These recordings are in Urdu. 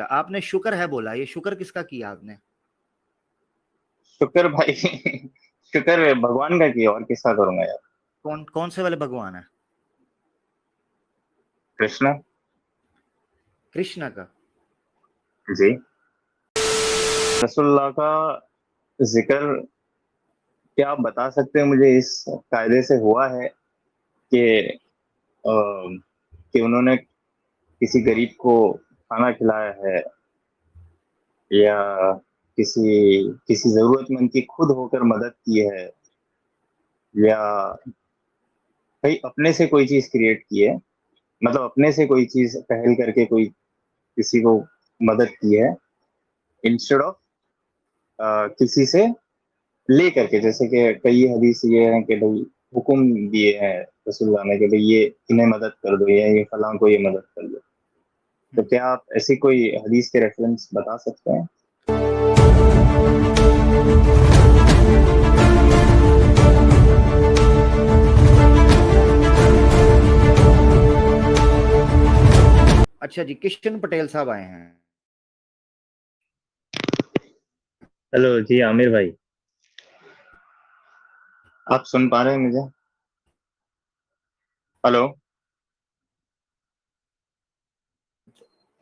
آپ نے شکر ہے بولا, یہ شکر کس کا کیا آپ نے؟ شکر بھائی شکر بھگوان کا کیا, اور کس کا کروں گا یار. کون سے والے بھگوان ہیں؟ کرشنا. کرشنا کا. جی. رسول اللہ کا ذکر کیا آپ بتا سکتے ہیں مجھے اس قاعدے سے ہوا ہے کہ کہ انہوں نے کسی غریب کو کھانا کھلایا ہے, یا کسی ضرورت مند کی خود ہو کر مدد کی ہے, یا بھائی اپنے سے کوئی چیز کریٹ کی ہے, مطلب اپنے سے کوئی چیز پہل کر کے کوئی کسی کو مدد کی ہے انسٹیڈ آف کسی سے لے کر کے. جیسے کہ کئی حدیث یہ ہیں کہ بھائی حکم دیے ہیں رسول اللہ نے کہ بھائی یہ انہیں مدد کر دو, یا یہ فلاں کو یہ مدد کر دو. تو کیا آپ ایسی کوئی حدیث کے ریفرنس بتا سکتے ہیں؟ اچھا جی, کشن پٹیل صاحب آئے ہیں. ہیلو جی عامر بھائی, آپ سن پا رہے ہیں مجھے؟ ہلو.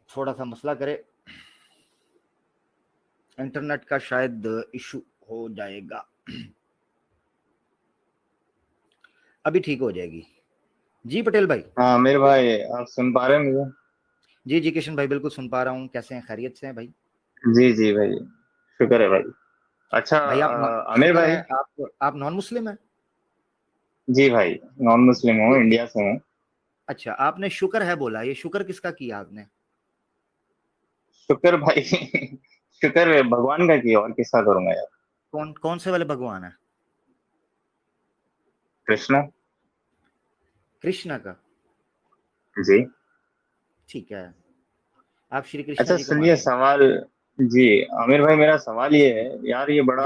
تھوڑا سا مسئلہ کرے, انٹرنیٹ کا شاید ایشو ہو جائے گا, ابھی ٹھیک ہو جائے گی. جی پٹیل بھائی. ہاں عامر بھائی, آپ سن پا رہے ہیں مجھے؟ جی جی کشن بھائی بالکل سن پا رہا ہوں. کیسے ہیں, خیریت سے ہیں بھائی؟ جی جی بھائی, شکر ہے بھائی. اچھا بھائی آپ عامر شکر بھائی. ہے, آپ نان مسلم ہیں؟ جی بھائی, نان مسلم ہوں, انڈیا سے ہوں. اچھا, آپ نے شکر ہے بولا, یہ شکر کس کا کیا آپ نے؟ شکر بھائی شکر بھگوان کا کیا, اور کس کا کروں گا یار. کون سے والے بھگوان ہیں؟ کرشنا. کرشنا کا. جی. ٹھیک ہے, آپ شری کرشنا اچھا جی کو سنیے مانتے ہیں؟ سوال. جی عامر بھائی, میرا سوال یہ ہے یار, یہ بڑا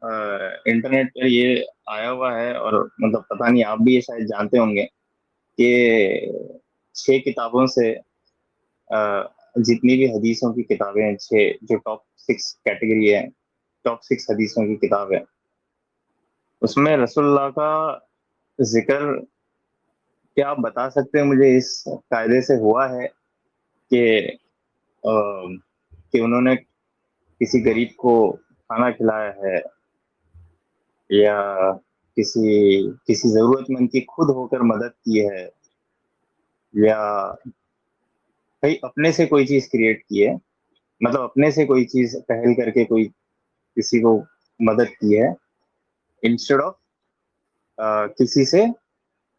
جی انٹرنیٹ پہ یہ آیا ہوا ہے, اور مطلب پتہ نہیں آپ بھی یہ شاید جانتے ہوں گے کہ 6 کتابوں سے جتنی بھی حدیثوں کی کتابیں ہیں, 6 جو ٹاپ 6 کیٹیگری ہے, ٹاپ 6 حدیثوں کی کتاب ہے, اس میں رسول اللہ کا ذکر کیا آپ بتا سکتے ہیں مجھے اس قاعدے سے ہوا ہے کہ انہوں نے کسی غریب کو کھانا کھلایا ہے, یا کسی ضرورت مند کی خود ہو کر مدد کی ہے, یا بھائی اپنے سے کوئی چیز کریٹ کی ہے, مطلب اپنے سے کوئی چیز پہل کر کے کوئی کسی کو مدد کی ہے انسٹیڈ آف کسی سے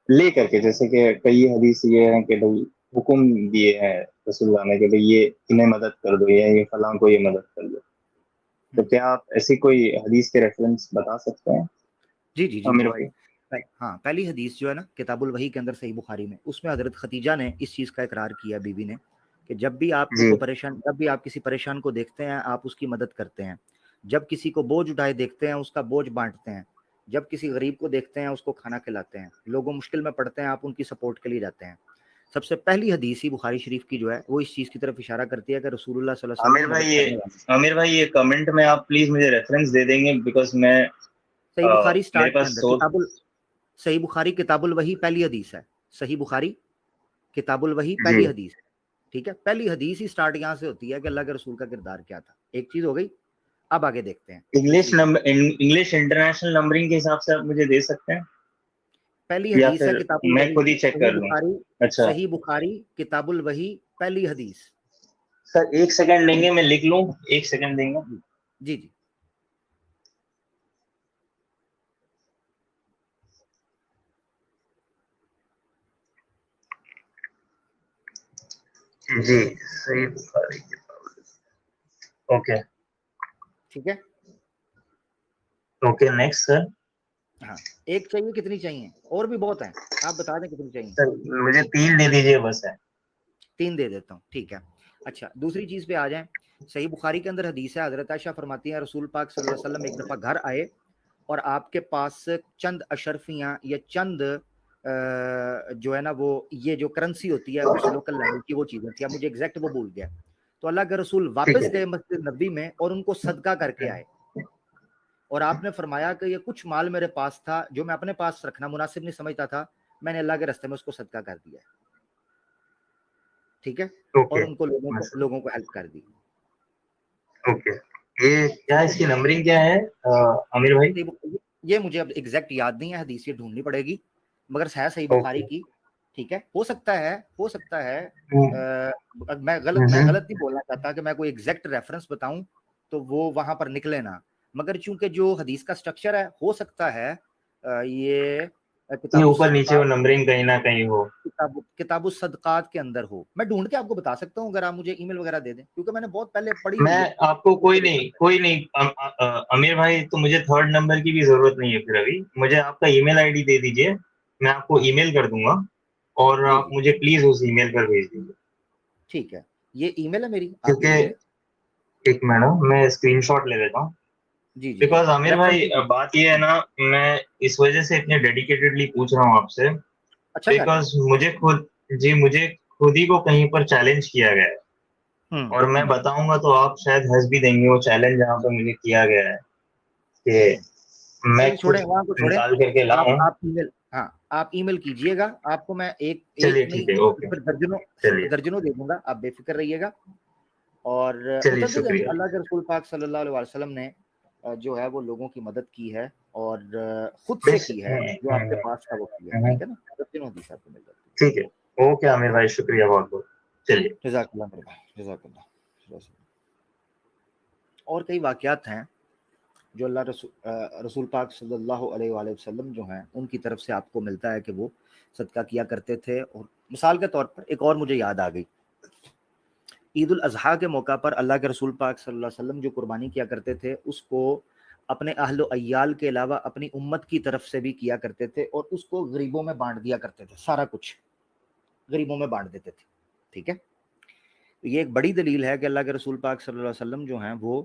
لے کر کے. جیسے کہ کئی حدیث یہ ہیں کہ بھائی حکم دیے ہیں رسول اللہ نے کہ بھائی یہ انہیں مدد کر دو, یا یہ فلاں کو یہ مدد کر دو. تو کیا آپ ایسی کوئی حدیث کے ریفرنس بتا سکتے ہیں جی جی جی عامر بالکل. بھائی؟ ہاں, پہلی حدیث جو ہے نا کتاب الوحی کے اندر صحیح بخاری میں, اس میں حضرت ختیجہ نے اس چیز کا اقرار کیا بیوی نے کہ جب بھی آپ جی جب بھی آپ کسی پریشان کو دیکھتے ہیں آپ اس کی مدد کرتے ہیں, جب کسی کو بوجھ اٹھائے دیکھتے ہیں اس کا بوجھ بانٹتے ہیں, جب کسی غریب کو دیکھتے ہیں اس کو کھانا کھلاتے ہیں, لوگوں مشکل میں پڑتے ہیں آپ ان کی سپورٹ کے لیے جاتے ہیں. سب سے پہلی حدیث ہی بخاری شریف کی جو ہے وہ اس چیز کی طرف اشارہ کرتی ہے کہ رسول اللہ صلی اللہ علیہ عامر وسلم بھائی مدد کرنے والے. عامر بھائی, یہ کمنٹ میں آپ پلیز مجھے ریفرنس دے دیں گے, بیکاز میں صحیح بخاری میرے سٹارٹ کے پاس اندر صحیح بخاری کتاب الوحی پہلی حدیث ہے. صحیح بخاری کتاب الوحی جی پہلی حدیث ہے, ٹھیک ہے. پہلی حدیث ہی سٹارٹ یہاں سے ہوتی ہے کہ اللہ کے رسول کا کردار کیا تھا. ایک چیز ہو گئی, اب آگے دیکھتے ہیں. انگلش انٹرنیشنل نمبرنگ کے حساب سے آپ مجھے دے سکتے ہیں, پہلی یا حدیث ہے پھر کتاب میں الوحی خود ہی کی, چیک کر لوں؟ اچھا صحیح بخاری کتاب الوحی پہلی حدیث. سر 1 سیکنڈ دیں گے, میں لکھ لوں, 1 سیکنڈ دیں گے. جی جی جی صحیح بخاری اوکے ٹھیک ہے. اوکے نیکسٹ سر. ہاں, ایک چاہیے کتنی چاہیے؟ اور بھی بہت ہیں, آپ بتا دیں کتنی چاہیے. سر مجھے 3 دے دیجیے بس ہے. 3 دے دیتا ہوں, ٹھیک ہے. اچھا دوسری چیز پہ آ جائیں. صحیح بخاری کے اندر حدیث ہے, حضرت عائشہ فرماتی ہیں رسول پاک صلی اللہ علیہ وسلم ایک دفعہ گھر آئے اور آپ کے پاس چند اشرفیاں یا چند جو ہے نا وہ یہ جو کرنسی ہوتی ہے اس لوکل لیول کی وہ چیزیں تھی, اب مجھے ایگزیکٹ وہ بھول گیا. تو اللہ کے رسول واپس گئے مسجد نبوی میں اور ان کو صدقہ کر کے آئے, اور آپ نے فرمایا کہ یہ کچھ مال میرے پاس تھا جو میں اپنے پاس رکھنا مناسب نہیں سمجھتا تھا, میں نے اللہ کے راستے میں اس کو صدقہ کر دیا ہے. ٹھیک ہے, اور ان کو لوگوں کو ہیلپ کر دی. اوکے, یہ کیا اس کی نمبرنگ کیا ہے عامر بھائی؟ یہ مجھے اب ایگزیکٹ یاد نہیں ہے, حدیث یہ ڈھونڈنی پڑے گی, مگر ہے صحیح بخاری کی. ٹھیک ہے, ہو سکتا ہے میں غلط نہیں بولنا چاہتا کہ میں کوئی ایگزیکٹ ریفرنس بتاؤں تو وہ وہاں پر نکلے نا, مگر چونکہ جو حدیث کا سٹرکچر ہے ہو سکتا ہے یہ اوپر نیچے وہ نمبرنگ کہیں نہ کہیں ہو, کتاب الصدقات کے اندر ہو. میں ڈھونڈ کے آپ کو بتا سکتا ہوں اگر آپ مجھے ای میل وغیرہ دے دیں, کیونکہ میں نے بہت پہلے پڑھی ہوئی ہے. میں آپ کو کوئی نہیں امیر بھائی, تو مجھے تھرڈ نمبر کی بھی ضرورت نہیں ہے پھر ابھی. مجھے آپ کا ای میل آئی ڈی دے دیجئے, میں آپ کو ای میل کر دوں گا اور آپ مجھے پلیز اس ای میل پر بھیج دیجیے. ٹھیک ہے, یہ ای میل ہے میری, کیونکہ ایک منٹ میں اسکرین شاٹ لے لیتا ہوں. بیکاز عامر بھائی بات یہ ہے نا, میں اس وجہ سے اتنے ڈیڈیکیٹڈلی پوچھ رہا ہوں آپ سے, بیکاز مجھے خود ہی کو کہیں پر چیلنج کیا گیا ہے, اور میں بتاؤں گا تو آپ شاید ہنس بھی دیں گے. وہ چیلنج جہاں پہ مجھے کیا گیا ہے کہ میں نکال کر کے لاؤں. آپ ای میل کیجئے گا, آپ کو میں ایک نہیں درجنوں دے دوں گا, آپ بے فکر رہیے گا. اور شکریہ. اللہ کے رسول پاک صلی اللہ علیہ وسلم نے جو ہے وہ لوگوں کی مدد کی ہے, اور خود سے کی ہے, جو آپ کے پاس تھا وہ کیا. ٹھیک ہے نا, درجنوں حدیث آپ کو مل جاتی ہے. ٹھیک ہے, اوکے عامر بھائی, شکریہ بہت بہت. چلیے, جزاک اللہ میرے بھائی, جزاک اللہ. اور کئی واقعات ہیں جو اللہ رسول پاک صلی اللہ علیہ وآلہ وسلم جو ہیں ان کی طرف سے آپ کو ملتا ہے کہ وہ صدقہ کیا کرتے تھے. اور مثال کے طور پر ایک اور مجھے یاد آ گئی, عید الاضحیٰ کے موقع پر اللہ کے رسول پاک صلی اللہ علیہ وسلم جو قربانی کیا کرتے تھے اس کو اپنے اہل و عیال کے علاوہ اپنی امت کی طرف سے بھی کیا کرتے تھے, اور اس کو غریبوں میں بانٹ دیا کرتے تھے, سارا کچھ غریبوں میں بانٹ دیتے تھے. ٹھیک ہے, یہ ایک بڑی دلیل ہے کہ اللہ کے رسول پاک صلی اللہ علیہ وسلم جو ہیں وہ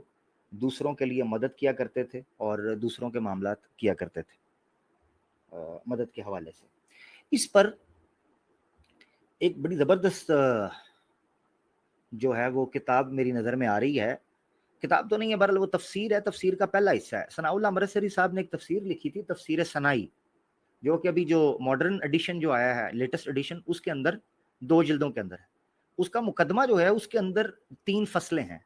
دوسروں کے لیے مدد کیا کرتے تھے اور دوسروں کے معاملات کیا کرتے تھے مدد کے حوالے سے. اس پر ایک بڑی زبردست جو ہے وہ کتاب میری نظر میں آ رہی ہے, کتاب تو نہیں ہے بہرحال وہ تفسیر ہے, تفسیر کا پہلا حصہ ہے. ثناء اللہ امرتسری صاحب نے ایک تفسیر لکھی تھی, تفسیر ثنائی, جو کہ ابھی جو ماڈرن ایڈیشن جو آیا ہے, لیٹسٹ ایڈیشن, اس کے اندر 2 جلدوں کے اندر ہے. اس کا مقدمہ جو ہے اس کے اندر 3 فصلیں ہیں.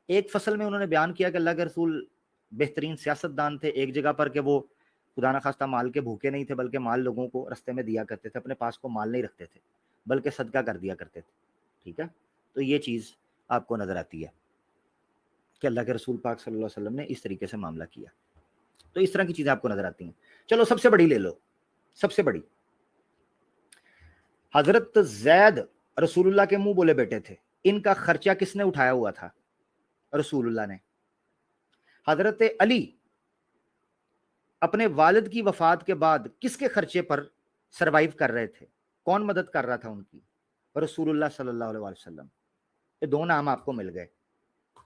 ایک فصل میں انہوں نے بیان کیا کہ اللہ کے رسول بہترین سیاست دان تھے, ایک جگہ پر کہ وہ خدا نہ خواستہ مال کے بھوکے نہیں تھے, بلکہ مال لوگوں کو رستے میں دیا کرتے تھے, اپنے پاس کو مال نہیں رکھتے تھے بلکہ صدقہ کر دیا کرتے تھے. ٹھیک ہے, تو یہ چیز آپ کو نظر آتی ہے کہ اللہ کے رسول پاک صلی اللہ علیہ وسلم نے اس طریقے سے معاملہ کیا. تو اس طرح کی چیزیں آپ کو نظر آتی ہیں. چلو سب سے بڑی لے لو, سب سے بڑی, حضرت زید رسول اللہ کے منہ بولے بیٹے تھے, ان کا خرچہ کس نے اٹھایا ہوا تھا؟ رسول اللہ نے. حضرت علی اپنے والد کی وفات کے بعد کس کے خرچے پر سروائیو کر رہے تھے؟ کون مدد کر رہا تھا ان کی؟ رسول اللہ صلی اللہ علیہ وسلم. یہ 2 نام آپ کو مل گئے,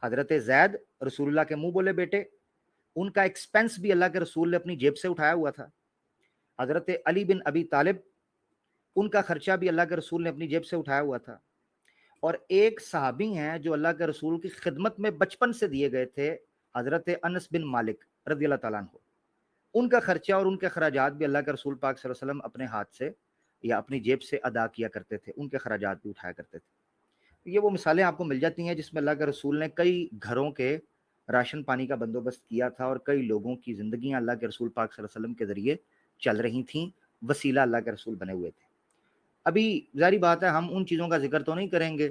حضرت زید رسول اللہ کے منہ بولے بیٹے, ان کا ایکسپینس بھی اللہ کے رسول نے اپنی جیب سے اٹھایا ہوا تھا. حضرت علی بن ابی طالب, ان کا خرچہ بھی اللہ کے رسول نے اپنی جیب سے اٹھایا ہوا تھا. اور ایک صحابی ہیں جو اللہ کے رسول کی خدمت میں بچپن سے دیے گئے تھے, حضرت انس بن مالک رضی اللہ تعالیٰ عنہ, ان کا خرچہ اور ان کے خراجات بھی اللہ کے رسول پاک صلی اللہ علیہ وسلم اپنے ہاتھ سے یا اپنی جیب سے ادا کیا کرتے تھے, ان کے خراجات بھی اٹھایا کرتے تھے. یہ وہ مثالیں آپ کو مل جاتی ہیں جس میں اللہ کے رسول نے کئی گھروں کے راشن پانی کا بندوبست کیا تھا, اور کئی لوگوں کی زندگیاں اللہ کے رسول پاک صلی اللہ علیہ وسلم کے ذریعے چل رہی تھیں, وسیلہ اللہ کے رسول بنے ہوئے تھے. ابھی ظاہری بات ہے ہم ان چیزوں کا ذکر تو نہیں کریں گے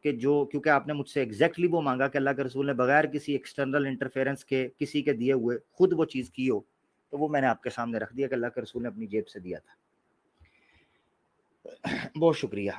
کہ جو, کیونکہ آپ نے مجھ سے ایگزیکٹلی وہ مانگا کہ اللہ کے رسول نے بغیر کسی ایکسٹرنل انٹرفیرنس کے کسی کے دیے ہوئے خود وہ چیز کی ہو, تو وہ میں نے آپ کے سامنے رکھ دیا کہ اللہ کے رسول نے اپنی جیب سے دیا تھا. بہت شکریہ.